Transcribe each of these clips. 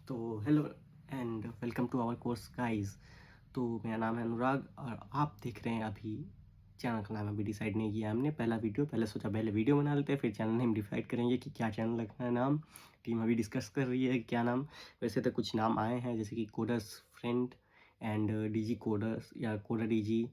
तो hello and welcome to our course guys. तो मेरा नाम है अनुराग और आप देख रहे हैं अभी चैनल का नाम अभी डिसाइड नहीं किया हमने। पहला वीडियो पहले सोचा पहले वीडियो बना लेते हैं, फिर चैनल नेम डिसाइड करेंगे कि क्या चैनल रखना है नाम। टीम अभी डिस्कस कर रही है क्या नाम। वैसे तो कुछ नाम आए हैं जैसे कि coders friend and DG coders या कोडर डीजी,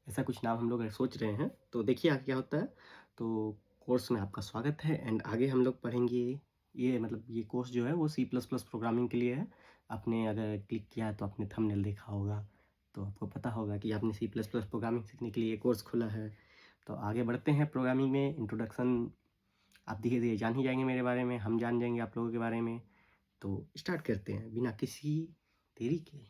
ऐसा कुछ नाम हम लोग सोच रहे हैं। तो देखिए आगे क्या होता है। तो कोर्स में आपका स्वागत है एंड आगे हम लोग पढ़ेंगे ये कोर्स जो है वो सी प्लस प्लस प्रोग्रामिंग के लिए है। आपने अगर क्लिक किया है तो आपने थंबनेल देखा होगा, तो आपको पता होगा कि आपने सी प्लस प्लस प्रोग्रामिंग सीखने के लिए कोर्स खोला है। तो आगे बढ़ते हैं प्रोग्रामिंग में। इंट्रोडक्शन आप धीरे धीरे जान ही जाएंगे मेरे बारे में, हम जान जाएंगे आप लोगों के बारे में। तो स्टार्ट करते हैं बिना किसी देरी के।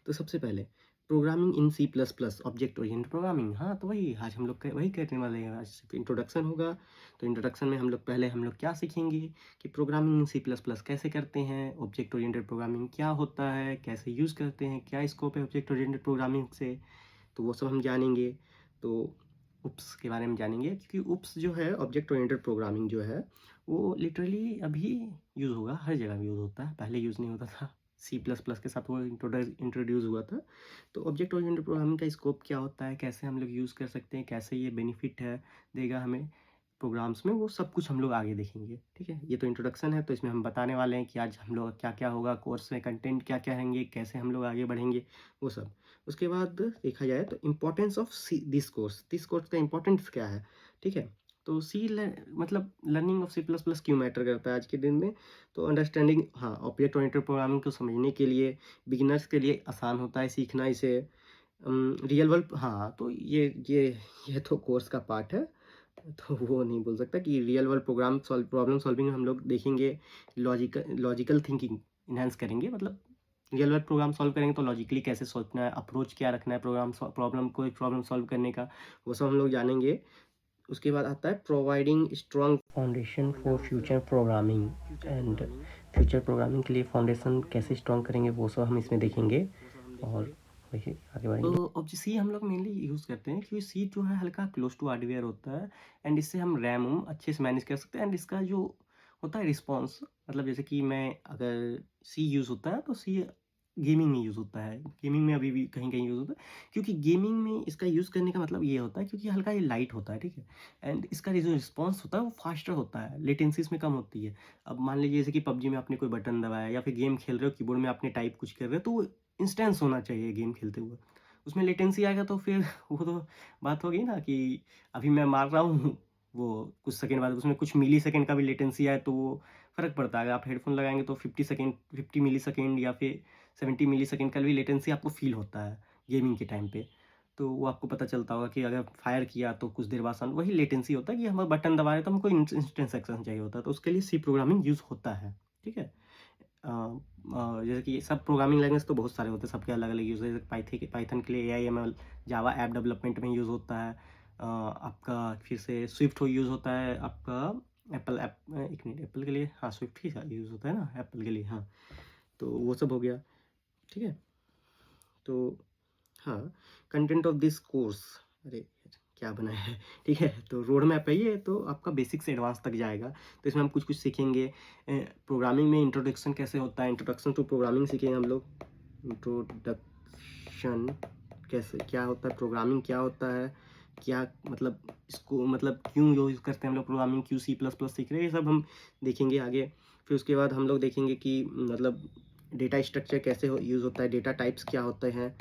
तो सबसे पहले programming in C plus plus object oriented programming. हाँ, तो वही आज हम लोग वही करने वाले हैं। आज सिर्फ इंट्रोडक्शन होगा। तो इंट्रोडक्शन में हम लोग क्या सीखेंगे कि programming in C plus plus कैसे करते हैं, ऑब्जेक्ट ओरिएंटेड प्रोग्रामिंग क्या होता है, कैसे यूज़ करते हैं, क्या स्कोप है ऑब्जेक्ट ओरिएंटेड प्रोग्रामिंग से, तो वो सब हम जानेंगे। तो उप्स के बारे में जानेंगे क्योंकि उप्स जो है ऑब्जेक्ट ओरिएंटेड प्रोग्रामिंग जो है वो लिटरली अभी यूज़ होगा, हर जगह यूज़ होता है, पहले यूज़ नहीं होता था। सी प्लस प्लस के साथ वो इंट्रोड्यूस हुआ था। तो ऑब्जेक्ट ओरिएंटेड प्रोग्रामिंग का स्कोप क्या होता है, कैसे हम लोग यूज़ कर सकते हैं, कैसे ये बेनिफिट है देगा हमें प्रोग्राम्स में, वो सब कुछ हम लोग आगे देखेंगे। ठीक है, ये तो इंट्रोडक्शन है। तो इसमें हम बताने वाले हैं कि आज हम लोग क्या क्या होगा कोर्स में, कंटेंट क्या क्या रहेंगे, कैसे हम लोग आगे बढ़ेंगे, वो सब। उसके बाद देखा जाए तो importance of C this course का इम्पोर्टेंस क्या है। ठीक है, तो मतलब learning of C plus plus क्यों मैटर करता है आज के दिन में। तो अंडरस्टैंडिंग, हाँ, ऑब्जेक्ट ओरिएंटेड प्रोग्रामिंग को समझने के लिए बिगिनर्स के लिए आसान होता है सीखना इसे। रियल वर्ल्ड, हाँ, तो ये तो कोर्स का पार्ट है। तो वो नहीं बोल सकता कि रियल वर्ल्ड प्रॉब्लम सॉल्विंग हम लोग देखेंगे। लॉजिकल थिंकिंग इन्हांस करेंगे, मतलब रियल वर्ल्ड प्रोग्राम सॉल्व करेंगे तो लॉजिकली कैसे सोचना है, अप्रोच क्या रखना है प्रॉब्लम सॉल्व करने का, वो सब हम लोग जानेंगे। उसके बाद आता है providing strong foundation for future programming and future programming के लिए फाउंडेशन कैसे स्ट्रॉन्ग करेंगे वो सब हम इसमें देखेंगे और वही आगे बढ़ेंगे। तो अब सी हम लोग मेनली यूज़ करते हैं क्योंकि सी जो है हल्का क्लोज टू हार्डवेयर होता है एंड इससे हम रैम अच्छे से मैनेज कर सकते हैं एंड इसका जो होता है रिस्पॉन्स, मतलब जैसे कि मैं अगर सी यूज़ होता है तो सी गेमिंग में यूज़ होता है, गेमिंग में अभी भी कहीं कहीं यूज़ होता है क्योंकि गेमिंग में इसका यूज़ करने का मतलब ये होता है क्योंकि हल्का ये लाइट होता है। ठीक है, एंड इसका जो रिस्पॉन्स होता है वो फास्टर होता है, लेटेंसी इसमें कम होती है। अब मान लीजिए जैसे कि पबजी में आपने कोई बटन दबाया या फिर गेम खेल रहे हो कीबोर्ड में आपने टाइप कुछ कर रहे हो तो वो इंस्टेंस होना चाहिए गेम खेलते हुए। उसमें लेटेंसी आएगा तो फिर वो तो बात हो गई ना कि अभी मैं मार रहा हूँ, वो कुछ सेकंड बाद उसमें कुछ मिली सेकंड का भी लेटेंसी आए तो वो फ़र्क पड़ता है। अगर आप हेडफोन लगाएंगे तो 50 मिली सेकंड या फिर 70 मिली सेकंड का भी लेटेंसी आपको फील होता है गेमिंग के टाइम पे। तो वो आपको पता चलता होगा कि अगर फायर किया तो कुछ देर बाद वही लेटेंसी होता है कि हम बटन दबा रहे तो हमको इंस्टेंट एक्शन चाहिए होता है, तो उसके लिए सी प्रोग्रामिंग यूज़ होता है। ठीक है, जैसे कि सब प्रोग्रामिंग लैंग्वेज तो बहुत सारे होते हैं, सबके अलग अलग यूज़ है। पाइथन के लिए AIML, जावा ऐप डेवलपमेंट में यूज़ होता है। आपका फिर से स्विफ्ट हो यूज़ होता है आपका एप्पल ऐप, एक मिनट, एप्पल के लिए हाँ स्विफ्ट ही यूज़ होता है ना एप्पल के लिए, हाँ। तो वो सब हो गया। ठीक है, तो हाँ, कंटेंट ऑफ दिस कोर्स, अरे यार, क्या बनाया है। ठीक है, तो रोड मैप है ये, तो आपका बेसिक से एडवांस तक जाएगा। तो इसमें हम कुछ कुछ सीखेंगे। प्रोग्रामिंग में इंट्रोडक्शन कैसे होता है, इंट्रोडक्शन टू प्रोग्रामिंग सीखेंगे हम लोग। इंट्रोडक्शन कैसे, क्या होता है प्रोग्रामिंग, क्या होता है, क्या मतलब इसको मतलब क्यों यूज़ करते हैं हम लोग प्रोग्रामिंग, क्यों सी प्लस प्लस सीख रहे हैं, ये सब हम देखेंगे आगे। फिर उसके बाद हम लोग देखेंगे कि मतलब डेटा स्ट्रक्चर कैसे यूज़ होता है, डेटा टाइप्स क्या होते हैं,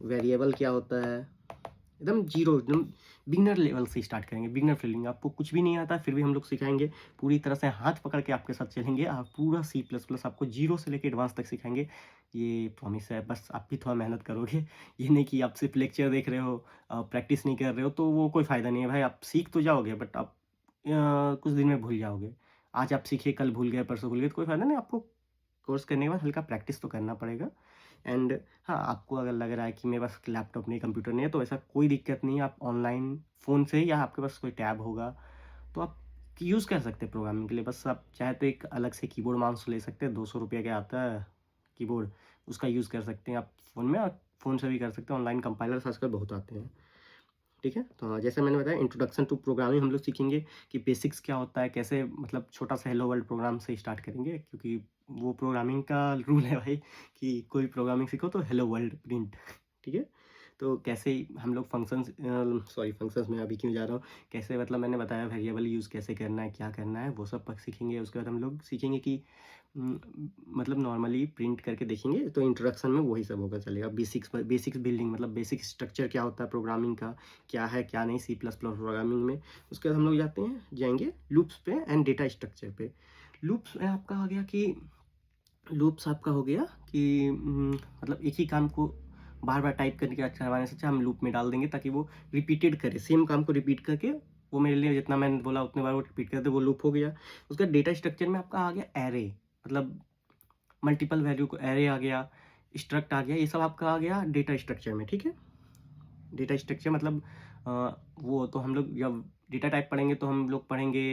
वेरिएबल क्या होता है, एकदम जीरो, एकदम बिगनर लेवल से स्टार्ट करेंगे। बिगनर फीलिंग, आपको कुछ भी नहीं आता फिर भी हम लोग सिखाएंगे, पूरी तरह से हाथ पकड़ के आपके साथ चलेंगे। आप पूरा सी प्लस प्लस आपको जीरो से लेकर एडवांस तक सिखाएंगे, ये प्रॉमिस है। बस आप भी थोड़ा मेहनत करोगे, ये नहीं कि आप सिर्फ लेक्चर देख रहे हो, प्रैक्टिस नहीं कर रहे हो, तो वो कोई फ़ायदा नहीं है भाई। आप सीख तो जाओगे बट आप कुछ दिन में भूल जाओगे। आज आप सीखे कल भूल गए, परसों भूल गए, तो कोई फ़ायदा नहीं। आपको कोर्स करने के बाद हल्का प्रैक्टिस तो करना पड़ेगा। एंड हाँ, आपको अगर लग रहा है कि मेरे पास लैपटॉप नहीं, कंप्यूटर नहीं है, तो ऐसा कोई दिक्कत नहीं है। आप ऑनलाइन फ़ोन से या आपके पास कोई टैब होगा तो आप यूज़ कर सकते हैं प्रोग्रामिंग के लिए। बस आप चाहे तो एक अलग से कीबोर्ड माउस ले सकते हैं, 200 रुपये का आता है कीबोर्ड, उसका यूज़ कर सकते हैं आप फ़ोन में, और फ़ोन से भी कर सकते हैं। ऑनलाइन कंपाइलर्स आजकल बहुत आते हैं। ठीक है, तो हाँ, जैसे मैंने बताया इंट्रोडक्शन टू प्रोग्रामिंग हम लोग सीखेंगे कि बेसिक्स क्या होता है, कैसे मतलब छोटा सा हेलो वर्ल्ड प्रोग्राम से स्टार्ट करेंगे क्योंकि वो प्रोग्रामिंग का रूल है भाई कि कोई प्रोग्रामिंग सीखो तो हेलो वर्ल्ड प्रिंट ठीक है। तो कैसे हम लोग फंक्शंस सॉरी फंक्शंस में अभी क्यों जा रहा हूँ, कैसे मतलब मैंने बताया वेरिएबल यूज़ कैसे करना है, क्या करना है, वो सब सीखेंगे। उसके बाद हम लोग सीखेंगे कि उम, मतलब नॉर्मली प्रिंट करके देखेंगे, तो इंट्रोडक्शन में वही सब होगा चलेगा। बेसिक्स बिल्डिंग मतलब बेसिक स्ट्रक्चर क्या होता है प्रोग्रामिंग का, क्या है क्या नहीं सी प्लस प्लस प्रोग्रामिंग में। उसके बाद हम लोग जाएंगे लूप्स पे एंड डेटा स्ट्रक्चर पे। लूप्स में आपका हो गया कि लूप्स आपका हो गया कि मतलब एक ही काम को बार बार टाइप करके करवाने से अच्छा हम लूप में डाल देंगे ताकि वो रिपीटेड करे, सेम काम को रिपीट करके वो मेरे लिए जितना मैंने बोला उतने बार वो रिपीट कर दे, वो लूप हो गया। उसका डेटा स्ट्रक्चर में आपका आ गया एरे, मतलब मल्टीपल वैल्यू को एरे आ गया, स्ट्रक्ट आ गया, ये सब आपका आ गया डेटा स्ट्रक्चर में। ठीक है, डेटा स्ट्रक्चर मतलब वो तो हम लोग जब डेटा टाइप पढ़ेंगे तो हम लोग पढ़ेंगे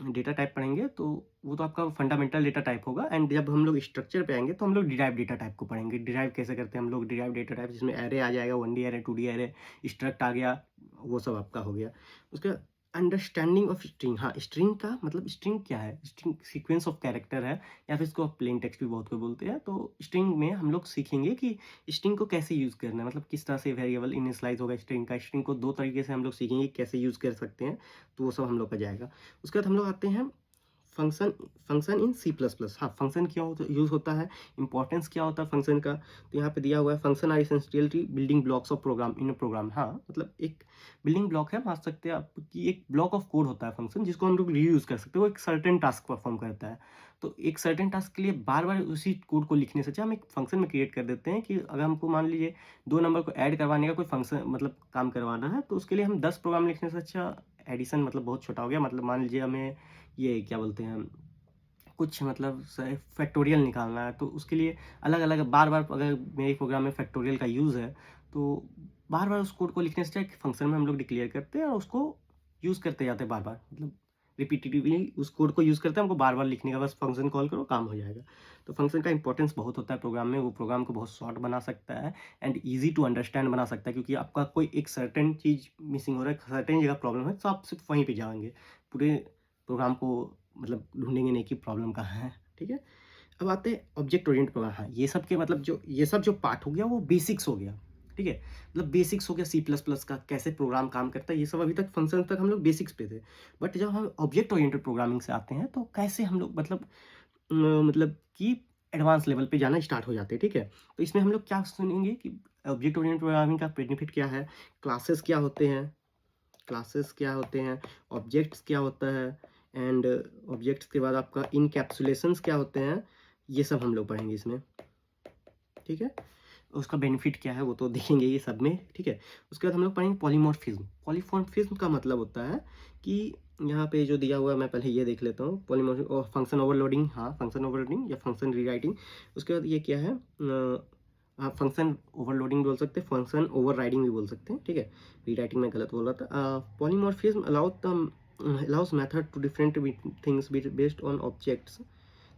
डेटा टाइप पढ़ेंगे तो वो तो आपका फंडामेंटल डेटा टाइप होगा। एंड जब हम लोग स्ट्रक्चर पे आएंगे तो हम लोग डिराइव डेटा टाइप को पढ़ेंगे। डिराइव कैसे करते हैं हम लोग, डिराइव डेटा टाइप जिसमें एरे आ जाएगा, 1D array, 2D array, struct आ गया, वो सब आपका हो गया। उसका अंडरस्टैंडिंग ऑफ स्ट्रिंग, हाँ स्ट्रिंग का मतलब स्ट्रिंग क्या है, स्ट्रिंग सीक्वेंस ऑफ कैरेक्टर है या फिर इसको प्लेन टेक्स्ट भी बहुत को बोलते हैं। तो स्ट्रिंग में हम लोग सीखेंगे कि स्ट्रिंग को कैसे यूज़ करना है, मतलब किस तरह से वेरिएबल इनिशियलाइज होगा स्ट्रिंग का। स्ट्रिंग को दो तरीके से हम लोग सीखेंगे कैसे यूज़ कर सकते हैं, तो वो सब हम लोग का जाएगा। उसके बाद हम लोग आते हैं function. Function in C plus plus, हाँ फंक्शन क्या होता यूज़ होता है, इंपॉर्टेंस क्या होता है फंक्शन का। तो यहाँ पे दिया हुआ है function are essentially building blocks of program in a program. हाँ मतलब एक बिल्डिंग ब्लॉक है, मान सकते हैं आप कि एक ब्लॉक ऑफ कोड होता है फंक्शन, जिसको हम लोग रीयूज़ कर सकते हैं। वो एक सर्टेन टास्क परफॉर्म करता है। तो एक सर्टेन टास्क के लिए बार बार उसी कोड को लिखने से अच्छा हम एक फंक्शन में क्रिएट कर देते हैं कि अगर हमको मान लीजिए 2 नंबर को ऐड करवाने का कोई फंक्शन मतलब काम करवाना है, तो उसके लिए हम 10 प्रोग्राम लिखने से अच्छा एडिशन मतलब बहुत छोटा हो गया। मतलब मान लीजिए हमें ये क्या बोलते हैं, कुछ मतलब फैक्टोरियल निकालना है, तो उसके लिए अलग अलग बार बार अगर मेरे प्रोग्राम में फैक्टोरियल का यूज़ है तो बार बार उस कोड को लिखने से चाहे फंक्शन में हम लोग डिक्लेयर करते हैं और उसको यूज़ करते जाते हैं बार बार, मतलब रिपीटेटिवली उस कोड को यूज़ करते हैं। हमको बार बार लिखने का बस फंक्शन कॉल करो काम हो जाएगा। तो फंक्शन का इंपॉर्टेंस बहुत होता है प्रोग्राम में। वो प्रोग्राम को बहुत शॉर्ट बना सकता है एंड ईजी टू अंडरस्टैंड बना सकता है, क्योंकि आपका कोई एक सर्टेन चीज़ मिसिंग हो रहा है, सर्टेन जगह प्रॉब्लम है, तो आप सिर्फ वहीं पे जाएंगे, पूरे प्रोग्राम को मतलब ढूंढेंगे नहीं कि प्रॉब्लम कहाँ है। ठीक है, अब आते हैं ऑब्जेक्ट ओरिएंटेड प्रोग्राम। हाँ ये सब के मतलब जो ये सब जो पार्ट हो गया वो बेसिक्स हो गया। ठीक है, मतलब बेसिक्स हो गया सी प्लस प्लस का, कैसे प्रोग्राम काम करता है, ये सब अभी तक फंक्शन तक हम लोग बेसिक्स पे थे। बट जब हम ऑब्जेक्ट ओरिएंटेड प्रोग्रामिंग से आते हैं तो कैसे हम लोग मतलब कि एडवांस लेवल पे जाना स्टार्ट हो जाते हैं। ठीक है, तो इसमें हम लोग क्या सुनेंगे कि ऑब्जेक्ट ओरिएंटेड प्रोग्रामिंग का बेनिफिट क्या है, क्लासेस क्या होते हैं, क्लासेस क्या होते हैं, ऑब्जेक्ट्स क्या होता है, एंड ऑब्जेक्ट्स के बाद आपका इनकैप्सुलेशंस क्या होते हैं, ये सब हम लोग पढ़ेंगे इसमें। ठीक है, उसका बेनिफिट क्या है वो तो देखेंगे ये सब में। ठीक है, उसके बाद हम लोग पढ़ेंगे पॉलीमॉर्फिज्म। पॉलीमॉर्फिज्म का मतलब होता है कि यहाँ पे जो दिया हुआ है मैं पहले ये देख लेता हूँ। पॉलीमॉर्फिज्म और फंक्शन ओवरलोडिंग, हाँ फंक्शन ओवरलोडिंग या फंक्शन रीराइटिंग। उसके बाद ये क्या है, आप फंक्शन ओवरलोडिंग बोल सकते हैं, फंक्शन ओवरराइडिंग भी बोल सकते हैं। ठीक है, रीराइटिंग में गलत बोल रहा था। Polymorphism allows method to different things based on objects.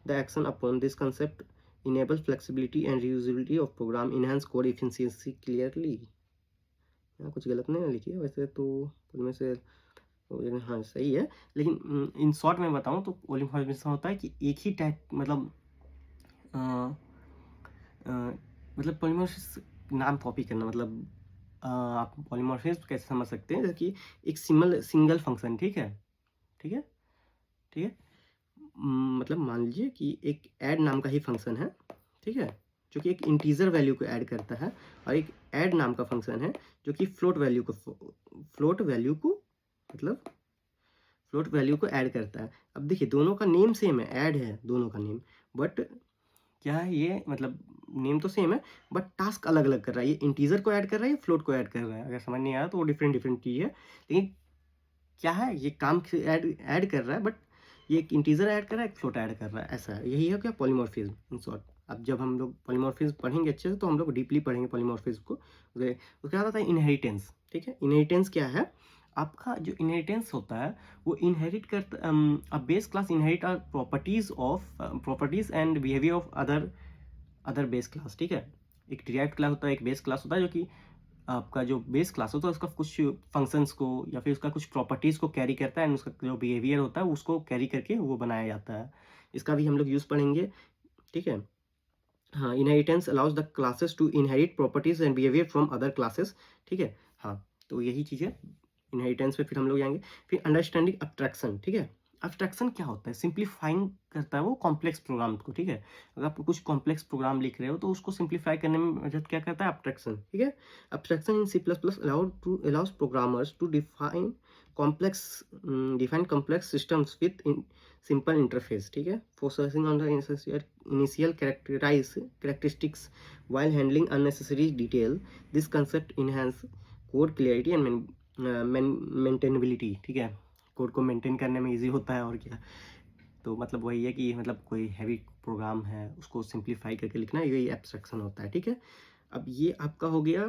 The action upon this concept enables flexibility and reusability of program, enhance code efficiency clearly। यहाँ कुछ गलत नहीं लिखी है वैसे तो, उनमें से हाँ सही है, लेकिन इन शॉर्ट में बताऊँ तो पॉलीमॉर्फिज्म होता है कि एक ही टाइप मतलब मतलब पॉलीमॉर्फिज्म नाम कॉपी करना, मतलब आप पॉलीमॉर्फिज्म कैसे समझ सकते हैं, जैसे कि एक सिंगल फंक्शन। ठीक है, ठीक है, ठीक है, मतलब मान लीजिए कि एक ऐड नाम का ही फंक्शन है। ठीक है, जो कि एक इंटीजर वैल्यू को ऐड करता है, और एक ऐड नाम का फंक्शन है जो कि फ्लोट वैल्यू को मतलब फ्लोट वैल्यू को ऐड करता है। अब देखिए दोनों का नेम सेम है, ऐड है दोनों का नेम, बट क्या है ये, मतलब नेम तो सेम है बट टास्क अलग अलग कर रहा है। ये इंटीजर को ऐड कर रहा है, ये फ्लोट को ऐड कर रहा है। अगर समझ नहीं आया तो वो डिफरेंट डिफरेंट चीज़ है, लेकिन क्या है ये काम ऐड ऐड कर रहा है, बट ये एक इंटीजर ऐड कर रहा है, एक फ्लोट ऐड कर रहा है, ऐसा है। यही है क्या पॉलीमॉर्फिज्म इन शॉर्ट। अब जब हम लोग पॉलीमॉर्फिज्म पढ़ेंगे अच्छे से तो हम लोग डीपली पढ़ेंगे पॉलीमॉर्फिज्म को। उसके बाद आता है इनहेरिटेंस। ठीक है, इनहेरिटेंस क्या है, आपका जो इनहेरिटेंस होता है वो इनहेरिट करता a base class inherit are properties and behaviour of other base class. ठीक है, एक डिराइव्ड क्लास होता है, एक बेस क्लास होता है, जो कि आपका जो बेस क्लास होता है उसका कुछ फंक्शंस को या फिर उसका कुछ प्रॉपर्टीज़ को कैरी करता है, एंड उसका जो बिहेवियर होता है उसको कैरी करके वो बनाया जाता है। इसका भी हम लोग यूज़ पढ़ेंगे, ठीक है। हाँ, inheritance allows the classes to inherit properties and behaviour from other classes, ठीक है। हाँ, तो यही चीज़ है, इनहेरिटेंस पे फिर हम लोग जाएंगे। फिर अंडरस्टैंडिंग अब्स्ट्रैक्शन, ठीक है। अब्स्ट्रैक्शन क्या होता है? सिंप्लीफाइंग करता है वो कॉम्प्लेक्स प्रोग्राम को, ठीक है। अगर आप कुछ कॉम्प्लेक्स प्रोग्राम लिख रहे हो तो उसको सिंप्लीफाई करने में मदद क्या करता है? अब्स्ट्रैक्शन, ठीक है। Abstraction in C plus plus allows programmers to define complex systems with simple interface, ठीक है। Focusing on the initial characteristics while handling unnecessary detail. This concept enhance code clarity and maintainability, ठीक है। Code को maintain करने में easy होता है और क्या। तो मतलब वही है कि मतलब कोई हैवी प्रोग्राम है उसको सिंप्लीफाई करके लिखना, यही एब्स्ट्रैक्शन होता है, ठीक है। अब ये आपका हो गया,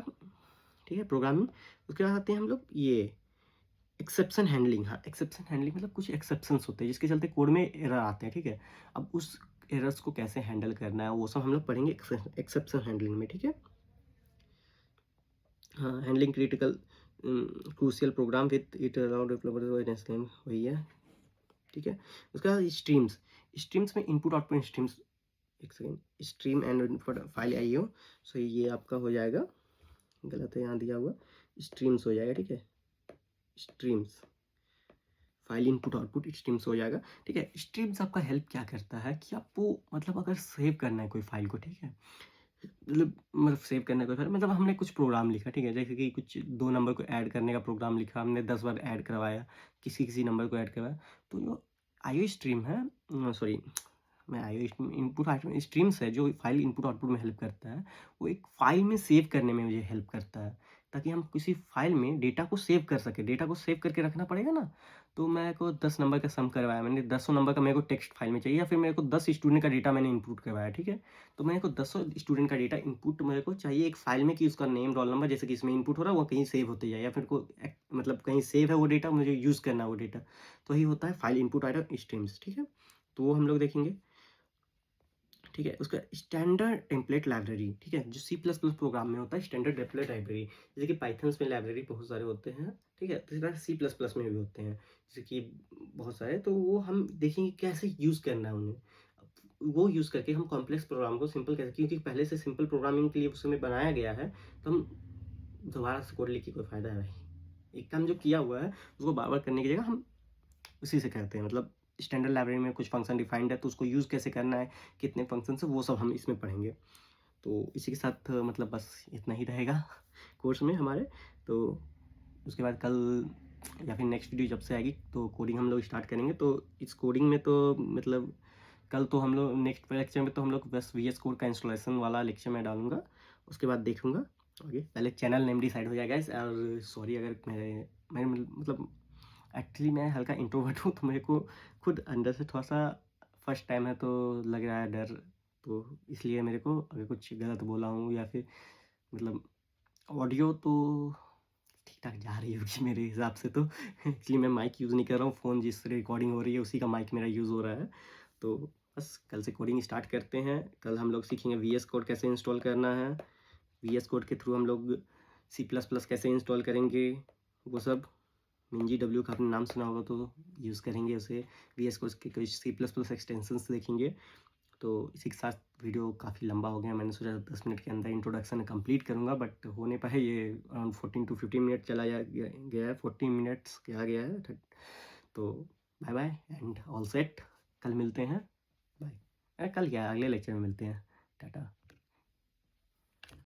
ठीक है, प्रोग्रामिंग। उसके बाद आते हैं हम लोग ये एक्सेप्शन हैंडलिंग। हाँ, एक्सेप्शन हैंडलिंग मतलब कुछ एक्सेप्शंस होते हैं जिसके चलते कोड में एरर आते हैं, ठीक है। अब उस एरर्स को कैसे हैंडल करना है वो सब हम लोग पढ़ेंगे एक्सेप्शन हैंडलिंग में, ठीक है। हाँ, handling critical crucial program with it allowed developer, वही है, ठीक है। उसके बाद स्ट्रीम्स, स्ट्रीम्स में इनपुट आउटपुट स्ट्रीम्स, एक second, stream and input file IO, so ये आपका हो जाएगा, गलत है यहाँ दिया हुआ, स्ट्रीम्स हो जाएगा, ठीक है। Streams file input output streams हो जाएगा, ठीक है। स्ट्रीम्स आपका हेल्प क्या करता है कि आपको मतलब अगर सेव करना है कोई फाइल को, ठीक है, मतलब सेव करना है कोई फाइल, मतलब हमने कुछ प्रोग्राम लिखा, ठीक है, जैसे कि कुछ 2 नंबर को ऐड करने का प्रोग्राम लिखा, हमने 10 बार ऐड करवाया, किसी नंबर को ऐड करवाया, तो जो आईओ स्ट्रीम है, सॉरी, मैं आईओ इनपुट आउटपुट स्ट्रीम्स है जो फाइल इनपुट आउटपुट में हेल्प करता है, वो एक फाइल में सेव करने में मुझे हेल्प करता है, ताकि हम किसी फाइल में डेटा को सेव कर सके। डेटा को सेव करके रखना पड़ेगा ना, तो मेरे को 10 नंबर का सम करवाया मैंने, 10 नंबर का मेरे को टेक्स्ट फाइल में चाहिए, या फिर मेरे को 10 स्टूडेंट का डेटा मैंने इनपुट करवाया, ठीक है। तो मेरे को 10 स्टूडेंट का डेटा इनपुट मेरे को चाहिए एक फाइल में, कि उसका नेम रोल नंबर जैसे कि इसमें इनपुट हो रहा है वो कहीं सेव होते जाए, या फिर को मतलब कहीं सेव है वो डेटा, मुझे यूज़ करना है वो डेटा, तो वही होता है फाइल इनपुट आइटम स्ट्रीम्स, ठीक है। तो वो हम लोग देखेंगे, ठीक है। उसका स्टैंडर्ड टेम्पलेट लाइब्रेरी, ठीक है, जो सी प्लस प्लस प्रोग्राम में होता है स्टैंडर्ड टेम्पलेट लाइब्रेरी, जैसे कि पाइथन्स में लाइब्रेरी बहुत सारे होते हैं, ठीक है, तो इसी तरह सी प्लस प्लस में भी होते हैं जैसे कि बहुत सारे, तो वो हम देखेंगे कैसे यूज़ करना है उन्हें। वो यूज़ करके हम कॉम्प्लेक्स प्रोग्राम को सिंपल कैसे, क्योंकि पहले से सिंपल प्रोग्रामिंग के लिए उस समय बनाया गया है, तो हम दोबारा से कोड लिख के कोई फ़ायदा है भाई। एक काम जो किया हुआ है उसको बार बार करने की जगह हम उसी से करते हैं, मतलब स्टैंडर्ड लाइब्रेरी में कुछ फंक्शन डिफाइंड है तो उसको यूज़ कैसे करना है, कितने फंक्शन है, वो सब हम इसमें पढ़ेंगे। तो इसी के साथ मतलब बस इतना ही रहेगा कोर्स में हमारे। तो उसके बाद कल या फिर नेक्स्ट वीडियो जब से आएगी तो कोडिंग हम लोग स्टार्ट करेंगे। तो इस कोडिंग में तो मतलब कल तो हम लोग नेक्स्ट लेक्चर में तो हम लोग बस वी एस कोड का इंस्टॉलेशन वाला लेक्चर में डालूंगा, उसके बाद देखूंगा आगे। पहले चैनल नेम डिसाइड हो जाएगा और सॉरी अगर मेरे मतलब एक्चुअली मैं हल्का इंट्रोवर्ट हूँ, तो मेरे को खुद अंदर से थोड़ा सा फर्स्ट टाइम है तो लग रहा है डर, तो इसलिए मेरे को अगर कुछ गलत बोला हूँ या फिर मतलब ऑडियो तो ठीक ठाक जा रही होगी मेरे हिसाब से, तो एक्चुअली मैं माइक यूज़ नहीं कर रहा हूँ, फ़ोन जिससे रिकॉर्डिंग हो रही है उसी का माइक मेरा यूज़ हो रहा है। तो बस कल से कोडिंग स्टार्ट करते हैं। कल हम लोग सीखेंगे वी एस कोड कैसे इंस्टॉल करना है, वी एस कोड के थ्रू हम लोग सी प्लस प्लस कैसे इंस्टॉल करेंगे, वो सब मिंजी डब्ल्यू का आपने नाम सुना होगा तो यूज़ करेंगे उसे। वी एस कोड के कुछ सी प्लस प्लस एक्सटेंशंस देखेंगे। तो इसी के साथ वीडियो काफ़ी लंबा हो गया, मैंने सोचा 10 मिनट के अंदर इंट्रोडक्शन कंप्लीट करूँगा, बट हो नहीं पाया, ये अराउंड 14 to 15 मिनट चला गया है, 40 मिनट्स क्या गया है। तो bye bye and all set, कल मिलते हैं, बाय। कल क्या, अगले लेक्चर में मिलते हैं, टाटा।